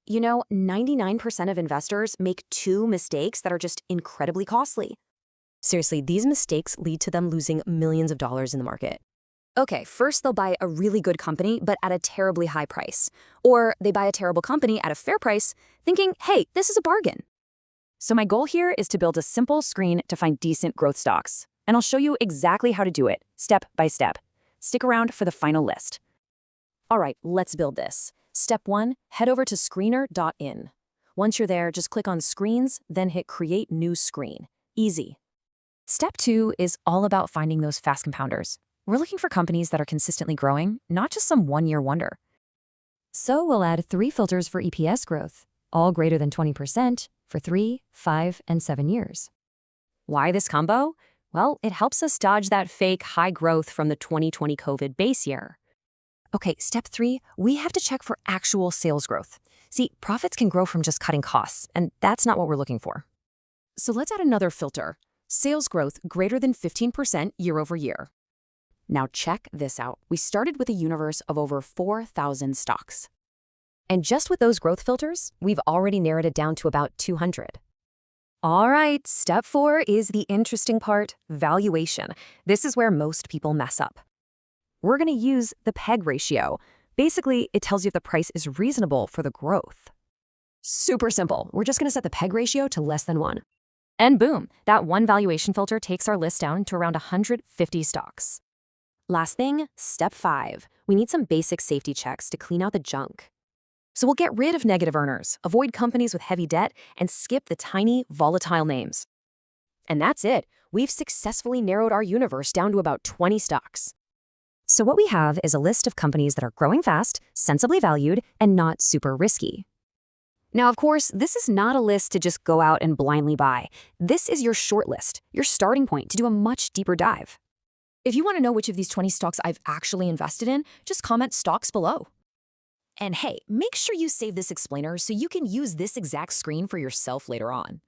99% of investors make two mistakes that are just incredibly costly. Seriously, these mistakes lead to them losing millions of dollars in the market. Okay, first they'll buy a really good company, but at a terribly high price. Or they buy a terrible company at a fair price, thinking, hey, this is a bargain. So my goal here is to build a simple screen to find decent growth stocks. And I'll show you exactly how to do it, step by step. Stick around for the final list. All right, let's build this. Step 1, head over to screener.in. Once you're there, just click on Screens, then hit Create New Screen. Easy. Step 2 is all about finding those fast compounders. We're looking for companies that are consistently growing, not just some one-year wonder. So we'll add 3 filters for EPS growth, all greater than 20% for 3, 5, and 7 years. Why this combo? Well, it helps us dodge that fake high growth from the 2020 COVID base year. Okay, step 3, we have to check for actual sales growth. See, profits can grow from just cutting costs, and that's not what we're looking for. So let's add another filter. Sales growth greater than 15% year over year. Now check this out. We started with a universe of over 4,000 stocks. And just with those growth filters, we've already narrowed it down to about 200. All right, step 4 is the interesting part, valuation. This is where most people mess up. We're going to use the PEG ratio. Basically, it tells you if the price is reasonable for the growth. Super simple. We're just going to set the PEG ratio to less than 1. And boom, that one valuation filter takes our list down to around 150 stocks. Last thing, step 5. We need some basic safety checks to clean out the junk. So we'll get rid of negative earners, avoid companies with heavy debt, and skip the tiny, volatile names. And that's it. We've successfully narrowed our universe down to about 20 stocks. So what we have is a list of companies that are growing fast, sensibly valued, and not super risky. Now, of course, this is not a list to just go out and blindly buy. This is your shortlist, your starting point to do a much deeper dive. If you want to know which of these 20 stocks I've actually invested in, just comment stocks below. And hey, make sure you save this explainer so you can use this exact screen for yourself later on.